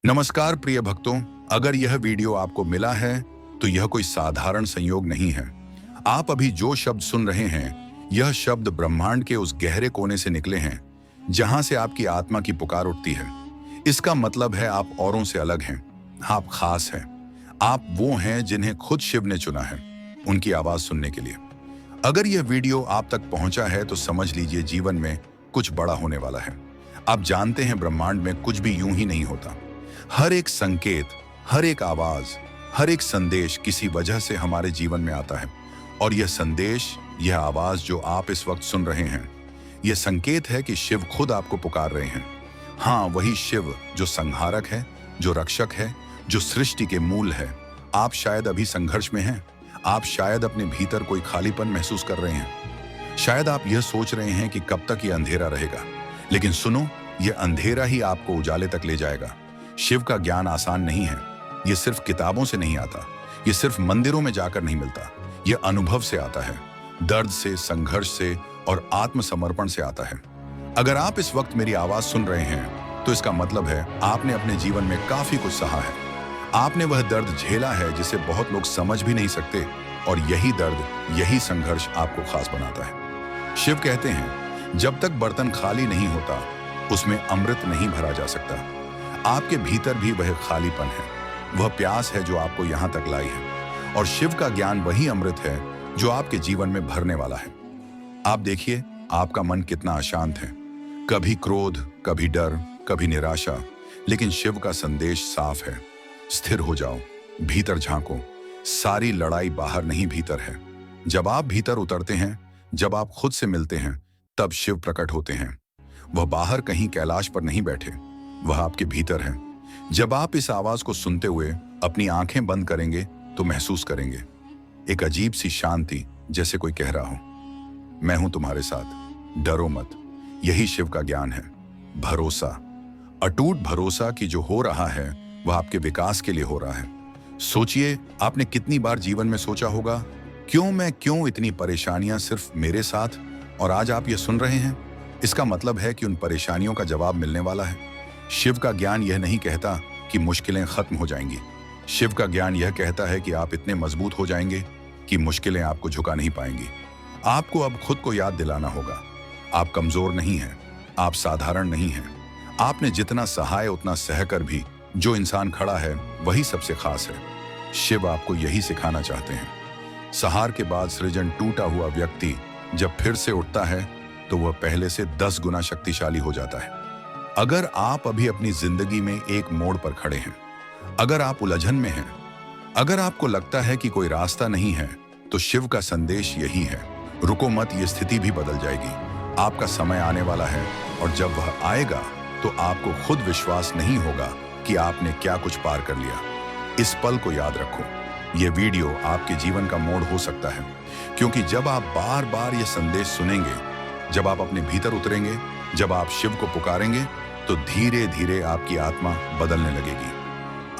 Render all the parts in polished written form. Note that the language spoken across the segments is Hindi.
नमस्कार प्रिय भक्तों, अगर यह वीडियो आपको मिला है तो यह कोई साधारण संयोग नहीं है। आप अभी जो शब्द सुन रहे हैं, यह शब्द ब्रह्मांड के उस गहरे कोने से निकले हैं जहां से आपकी आत्मा की पुकार उठती है। इसका मतलब है आप औरों से अलग हैं, आप खास हैं, आप वो हैं जिन्हें खुद शिव ने चुना है उनकी आवाज सुनने के लिए। अगर यह वीडियो आप तक पहुंचा है तो समझ लीजिए जीवन में कुछ बड़ा होने वाला है। आप जानते हैं ब्रह्मांड में कुछ भी यूं ही नहीं होता। हर एक संकेत, हर एक आवाज, हर एक संदेश किसी वजह से हमारे जीवन में आता है। और यह संदेश, यह आवाज जो आप इस वक्त सुन रहे हैं, यह संकेत है कि शिव खुद आपको पुकार रहे हैं। हाँ, वही शिव जो संहारक है, जो रक्षक है, जो सृष्टि के मूल है। आप शायद अभी संघर्ष में हैं, आप शायद अपने भीतर कोई खालीपन महसूस कर रहे हैं। शायद आप यह सोच रहे हैं कि कब तक यह अंधेरा रहेगा। लेकिन सुनो, यह अंधेरा ही आपको उजाले तक ले जाएगा। शिव का ज्ञान आसान नहीं है। यह सिर्फ किताबों से नहीं आता, यह सिर्फ मंदिरों में जाकर नहीं मिलता। यह अनुभव से आता है, दर्द से, संघर्ष से और आत्मसमर्पण से आता है। अगर आप इस वक्त मेरी आवाज सुन रहे हैं तो इसका मतलब है आपने अपने जीवन में काफी कुछ सहा है। आपने वह दर्द झेला है जिसे बहुत लोग समझ भी नहीं सकते, और यही दर्द, यही संघर्ष आपको खास बनाता है। शिव कहते हैं, जब तक बर्तन खाली नहीं होता उसमें अमृत नहीं भरा जा सकता। आपके भीतर भी वह खालीपन है, वह प्यास है जो आपको यहां तक लाई है। और शिव का ज्ञान वही अमृत है जो आपके जीवन में भरने वाला है। आप देखिए, आपका मन कितना अशांत है, कभी क्रोध, कभी डर, कभी निराशा। लेकिन शिव का संदेश साफ है, स्थिर हो जाओ, भीतर झांको। सारी लड़ाई बाहर नहीं, भीतर है। जब आप भीतर उतरते हैं, जब आप खुद से मिलते हैं, तब शिव प्रकट होते हैं। वह बाहर कहीं कैलाश पर नहीं बैठे, वह आपके भीतर है। जब आप इस आवाज को सुनते हुए अपनी आंखें बंद करेंगे तो महसूस करेंगे एक अजीब सी शांति, जैसे कोई कह रहा हो, मैं हूं तुम्हारे साथ, डरो मत। यही शिव का ज्ञान है। भरोसा, अटूट भरोसा कि जो हो रहा है वह आपके विकास के लिए हो रहा है। सोचिए, आपने कितनी बार जीवन में सोचा होगा, क्यों इतनी परेशानियां सिर्फ मेरे साथ, और आज आप ये सुन रहे हैं। इसका मतलब है कि उन परेशानियों का जवाब मिलने वाला है। शिव का ज्ञान यह नहीं कहता कि मुश्किलें खत्म हो जाएंगी। शिव का ज्ञान यह कहता है कि आप इतने मजबूत हो जाएंगे कि मुश्किलें आपको झुका नहीं पाएंगी। आपको अब खुद को याद दिलाना होगा, आप कमजोर नहीं हैं, आप साधारण नहीं हैं। आपने जितना सहा है उतना सहकर भी जो इंसान खड़ा है वही सबसे खास है। शिव आपको यही सिखाना चाहते हैं। सहार के बाद सृजन टूटा हुआ व्यक्ति जब फिर से उठता है तो वह पहले से 10 गुना शक्तिशाली हो जाता है। अगर आप अभी अपनी जिंदगी में एक मोड़ पर खड़े हैं, अगर आप उलझन में हैं, अगर आपको लगता है कि कोई रास्ता नहीं है, तो शिव का संदेश यही है, रुको मत, ये स्थिति भी बदल जाएगी। आपका समय आने वाला है, और जब वह आएगा तो आपको खुद विश्वास नहीं होगा कि आपने क्या कुछ पार कर लिया। इस पल को याद रखो। यह वीडियो आपके जीवन का मोड़ हो सकता है, क्योंकि जब आप बार बार ये संदेश सुनेंगे, जब आप अपने भीतर उतरेंगे, जब आप शिव को पुकारेंगे, तो धीरे धीरे आपकी आत्मा बदलने लगेगी,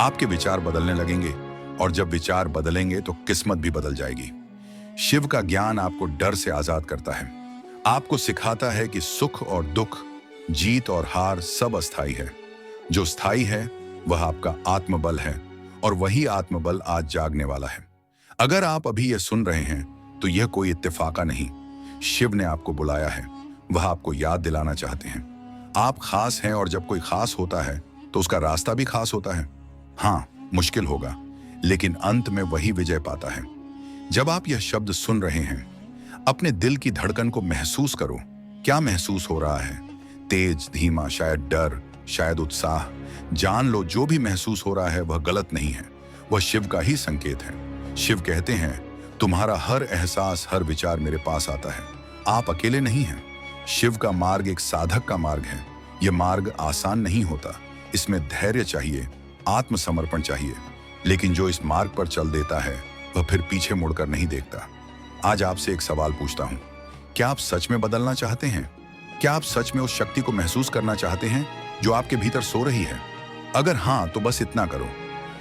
आपके विचार बदलने लगेंगे, और जब विचार बदलेंगे तो किस्मत भी बदल जाएगी। शिव का ज्ञान आपको डर से आजाद करता है, आपको सिखाता है कि सुख और दुख, जीत और हार सब अस्थाई है। जो स्थायी है वह आपका आत्मबल है, और वही आत्मबल आज जागने वाला है। अगर आप अभी यह सुन रहे हैं तो यह कोई इत्तेफाका नहीं, शिव ने आपको बुलाया है। वह आपको याद दिलाना चाहते हैं आप खास हैं, और जब कोई खास होता है तो उसका रास्ता भी खास होता है। हाँ, मुश्किल होगा, लेकिन अंत में वही विजय पाता है। जब आप यह शब्द सुन रहे हैं, अपने दिल की धड़कन को महसूस करो। क्या महसूस हो रहा है? तेज, धीमा, शायद डर, शायद उत्साह। जान लो, जो भी महसूस हो रहा है वह गलत नहीं है, वह शिव का ही संकेत है। शिव कहते हैं, तुम्हारा हर एहसास, हर विचार मेरे पास आता है, आप अकेले नहीं हैं। शिव का मार्ग एक साधक का मार्ग है। यह मार्ग आसान नहीं होता, इसमें धैर्य चाहिए, आत्मसमर्पण चाहिए। लेकिन जो इस मार्ग पर चल देता है वह फिर पीछे मुड़कर नहीं देखता। आज आपसे एक सवाल पूछता हूं, क्या आप सच में बदलना चाहते हैं? क्या आप सच में उस शक्ति को महसूस करना चाहते हैं जो आपके भीतर सो रही है? अगर हाँ, तो बस इतना करो,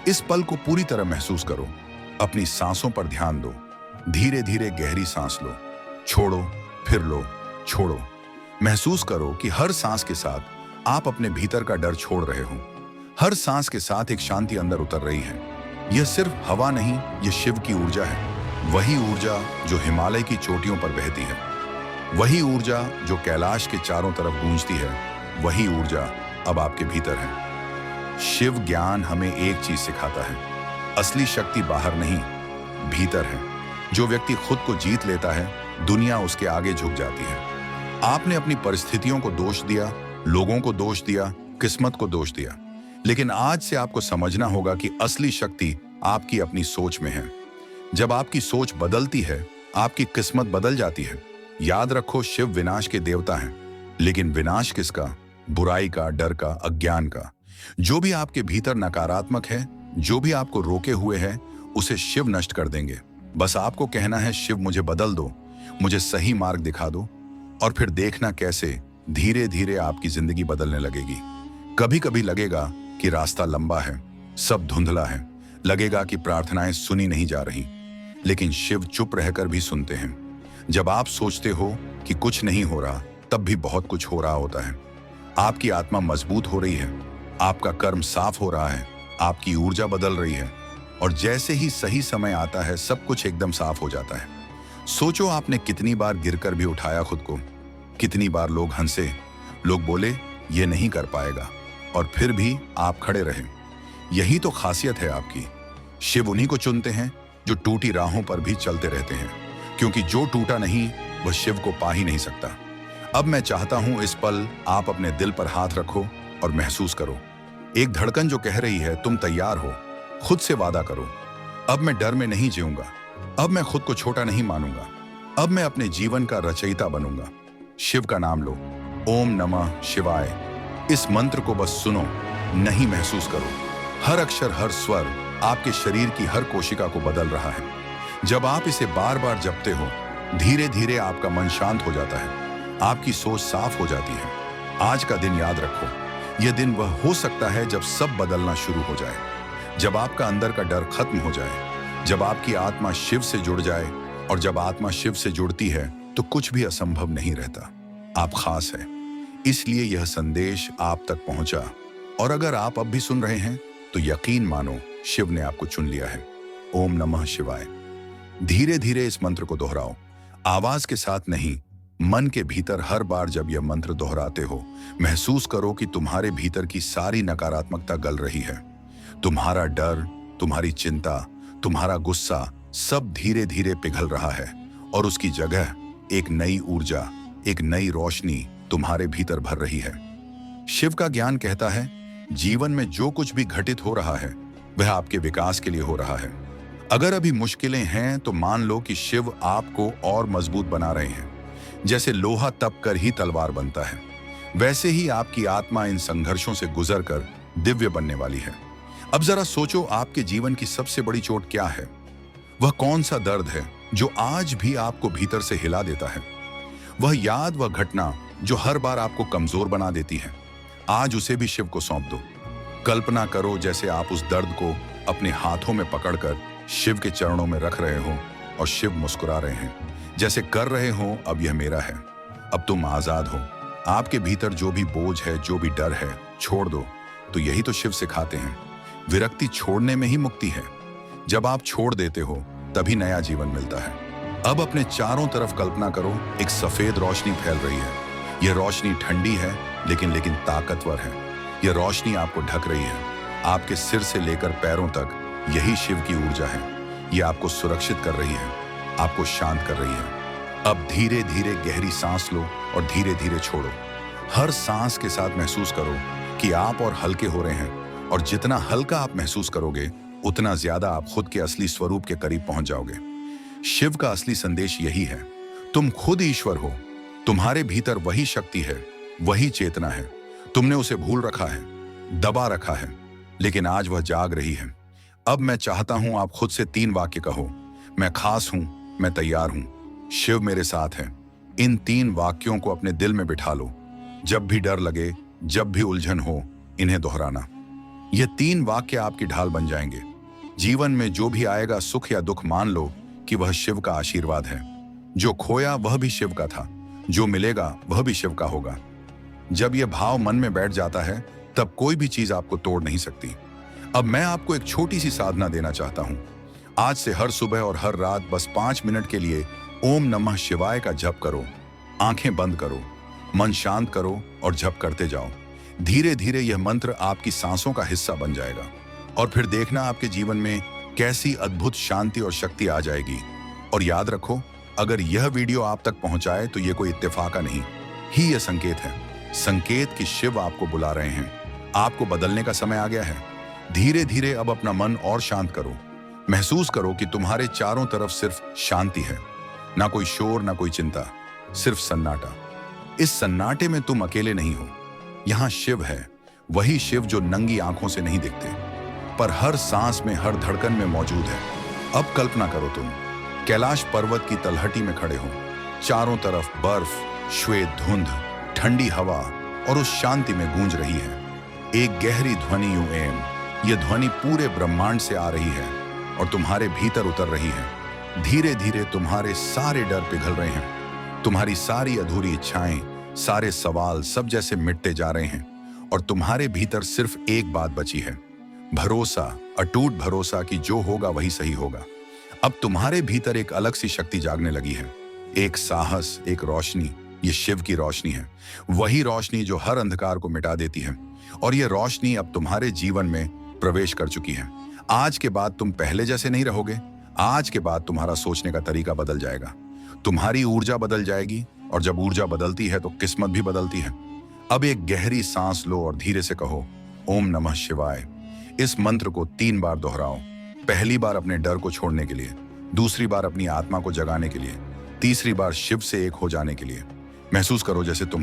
इस पल को पूरी तरह महसूस करो। अपनी सांसों पर ध्यान दो, धीरे धीरे गहरी सांस लो, छोड़ो, फिर लो, छोड़ो। महसूस करो कि हर सांस के साथ आप अपने भीतर का डर छोड़ रहे हो। हर सांस के साथ एक शांति अंदर उतर रही है। यह सिर्फ हवा नहीं, यह शिव की ऊर्जा है। वही ऊर्जा जो हिमालय की चोटियों पर बहती है, वही ऊर्जा जो कैलाश के चारों तरफ गूंजती है, वही ऊर्जा अब आपके भीतर है। शिव ज्ञान हमें एक चीज सिखाता है, असली शक्ति बाहर नहीं, भीतर है। जो व्यक्ति खुद को जीत लेता है, दुनिया उसके आगे झुक जाती है। आपने अपनी परिस्थितियों को दोष दिया, लोगों को दोष दिया, किस्मत को दोष दिया, लेकिन आज से आपको समझना होगा कि असली शक्ति आपकी अपनी सोच में है। जब आपकी सोच बदलती है, आपकी किस्मत बदल जाती है। याद रखो, शिव विनाश के देवता हैं, लेकिन विनाश किसका? बुराई का, डर का, अज्ञान का। जो भी आपके भीतर नकारात्मक है, जो भी आपको रोके हुए है, उसे शिव नष्ट कर देंगे। बस आपको कहना है, शिव मुझे बदल दो, मुझे सही मार्ग दिखा दो, और फिर देखना कैसे धीरे धीरे आपकी जिंदगी बदलने लगेगी। कभी कभी लगेगा कि रास्ता लंबा है, सब धुंधला है, लगेगा कि प्रार्थनाएं सुनी नहीं जा रही, लेकिन शिव चुप रहकर भी सुनते हैं। जब आप सोचते हो कि कुछ नहीं हो रहा, तब भी बहुत कुछ हो रहा होता है। आपकी आत्मा मजबूत हो रही है, आपका कर्म साफ हो रहा है, आपकी ऊर्जा बदल रही है, और जैसे ही सही समय आता है, सब कुछ एकदम साफ हो जाता है। सोचो, आपने कितनी बार गिरकर भी उठाया खुद को, कितनी बार लोग हंसे, लोग बोले ये नहीं कर पाएगा, और फिर भी आप खड़े रहे। यही तो खासियत है आपकी। शिव उन्हीं को चुनते हैं जो टूटी राहों पर भी चलते रहते हैं, क्योंकि जो टूटा नहीं वह शिव को पा ही नहीं सकता। अब मैं चाहता हूं इस पल आप अपने दिल पर हाथ रखो और महसूस करो, एक धड़कन जो कह रही है तुम तैयार हो। खुद से वादा करो, अब मैं डर में नहीं जीऊंगा, अब मैं खुद को छोटा नहीं मानूंगा, अब मैं अपने जीवन का रचयिता बनूंगा। शिव का नाम लो, ओम नमः शिवाय। इस मंत्र को बस सुनो, नहीं महसूस करो। हर अक्षर, हर स्वर आपके शरीर की हर कोशिका को बदल रहा है। जब आप इसे बार बार जपते हो, धीरे धीरे आपका मन शांत हो जाता है, आपकी सोच साफ हो जाती है। आज का दिन याद रखो, यह दिन वह हो सकता है जब सब बदलना शुरू हो जाए, जब आपका अंदर का डर खत्म हो जाए, जब आपकी आत्मा शिव से जुड़ जाए, और जब आत्मा शिव से जुड़ती है तो कुछ भी असंभव नहीं रहता। आप खास हैं, इसलिए यह संदेश आप तक पहुंचा, और अगर आप अब भी सुन रहे हैं तो यकीन मानो, शिव ने आपको चुन लिया है। ओम नमः शिवाय। धीरे धीरे इस मंत्र को दोहराओ, आवाज के साथ नहीं, मन के भीतर। हर बार जब यह मंत्र दोहराते हो, महसूस करो कि तुम्हारे भीतर की सारी नकारात्मकता गल रही है। तुम्हारा डर, तुम्हारी चिंता, तुम्हारा गुस्सा, सब धीरे धीरे पिघल रहा है, और उसकी जगह एक नई ऊर्जा, एक नई रोशनी तुम्हारे भीतर भर रही है। शिव का ज्ञान कहता है, जीवन में जो कुछ भी घटित हो रहा है वह आपके विकास के लिए हो रहा है। अगर अभी मुश्किलें हैं तो मान लो कि शिव आपको और मजबूत बना रहे हैं। जैसे लोहा तप कर ही तलवार बनता है, वैसे ही आपकी आत्मा इन संघर्षों से गुजरकर दिव्य बनने वाली है। अब जरा सोचो, आपके जीवन की सबसे बड़ी चोट क्या है? वह कौन सा दर्द है जो आज भी आपको भीतर से हिला देता है? वह याद, वह घटना जो हर बार आपको कमजोर बना देती है, आज उसे भी शिव को सौंप दो। कल्पना करो जैसे आप उस दर्द को अपने हाथों में पकड़कर शिव के चरणों में रख रहे हो, और शिव मुस्कुरा रहे हैं, जैसे कर रहे हो अब यह मेरा है, अब तुम आजाद हो। आपके भीतर जो भी बोझ है, जो भी डर है, छोड़ दो। तो यही तो शिव सिखाते हैं, विरक्ति छोड़ने में ही मुक्ति है। जब आप छोड़ देते हो तभी नया जीवन मिलता है। अब अपने चारों तरफ कल्पना करो, एक सफेद रोशनी फैल रही है। यह रोशनी ठंडी है लेकिन ताकतवर है। यह रोशनी आपको ढक रही है, आपके सिर से लेकर पैरों तक। यही शिव की ऊर्जा है। यह आपको सुरक्षित कर रही है, आपको शांत कर रही है। अब धीरे धीरे गहरी सांस लो और धीरे धीरे छोड़ो। हर सांस के साथ महसूस करो कि आप और हल्के हो रहे हैं, और जितना हल्का आप महसूस करोगे उतना ज्यादा आप खुद के असली स्वरूप के करीब पहुंच जाओगे। शिव का असली संदेश यही है, तुम खुद ईश्वर हो। तुम्हारे भीतर वही शक्ति है, वही चेतना है। तुमने उसे भूल रखा है, दबा रखा है, लेकिन आज वह जाग रही है। अब मैं चाहता हूं आप खुद से 3 वाक्य कहो, मैं खास हूं, मैं तैयार हूं, शिव मेरे साथ है। इन 3 वाक्यों को अपने दिल में बिठा लो। जब भी डर लगे, जब भी उलझन हो, इन्हें दोहराना। ये 3 वाक्य आपकी ढाल बन जाएंगे। जीवन में जो भी आएगा, सुख या दुख, मान लो कि वह शिव का आशीर्वाद है। जो खोया वह भी शिव का था, जो मिलेगा वह भी शिव का होगा। जब यह भाव मन में बैठ जाता है तब कोई भी चीज आपको तोड़ नहीं सकती। अब मैं आपको एक छोटी सी साधना देना चाहता हूं। आज से हर सुबह और हर रात बस 5 मिनट के लिए ओम नमः शिवाय का जप करो। आंखें बंद करो, मन शांत करो और जप करते जाओ। धीरे धीरे यह मंत्र आपकी सांसों का हिस्सा बन जाएगा और फिर देखना आपके जीवन में कैसी अद्भुत शांति और शक्ति आ जाएगी। और याद रखो, अगर यह वीडियो आप तक पहुंचाए तो यह कोई इत्तेफाका नहीं ही, यह संकेत है। संकेत कि शिव आपको बुला रहे हैं। आपको बदलने का समय आ गया है। धीरे धीरे अब अपना मन और शांत करो। महसूस करो कि तुम्हारे चारों तरफ सिर्फ शांति है, ना कोई शोर, ना कोई चिंता, सिर्फ सन्नाटा। इस सन्नाटे में तुम अकेले नहीं हो। यहाँ शिव है, वही शिव जो नंगी आंखों से नहीं दिखते पर हर सांस में, हर धड़कन में मौजूद है। अब कल्पना करो, तुम कैलाश पर्वत की तलहटी में खड़े हो। चारों तरफ बर्फ, श्वेत धुंध, ठंडी हवा और उस शांति में गूंज रही है एक गहरी ध्वनि, यूं एम। यह ध्वनि पूरे ब्रह्मांड से आ रही है और तुम्हारे भीतर उतर रही है। धीरे धीरे तुम्हारे सारे डर पिघल रहे हैं। तुम्हारी सारी अधूरी इच्छाएं, सारे सवाल सब जैसे मिटते जा रहे हैं और तुम्हारे भीतर सिर्फ एक बात बची है, भरोसा, अटूट भरोसा कि जो होगा वही सही होगा। अब तुम्हारे भीतर एक अलग सी शक्ति जागने लगी है, एक साहस, एक रोशनी। ये शिव की रोशनी है, वही रोशनी जो हर अंधकार को मिटा देती है। और ये रोशनी अब तुम्हारे जीवन में प्रवेश कर चुकी है। आज के बाद तुम पहले जैसे नहीं रहोगे। आज के बाद तुम्हारा सोचने का तरीका बदल जाएगा, तुम्हारी ऊर्जा बदल जाएगी और जब ऊर्जा बदलती है तो किस्मत भी बदलती है। अब एक गहरी सांस लो और धीरे से कहो ओम नमः शिवाय। इस मंत्र को 3 बार दोहराओ। पहली बार अपने डर को छोड़ने के लिए, दूसरी बार अपनी आत्मा को जगाने के लिए, तीसरी बार शिव से एक हो जाने के लिए। महसूस करो जैसे तुम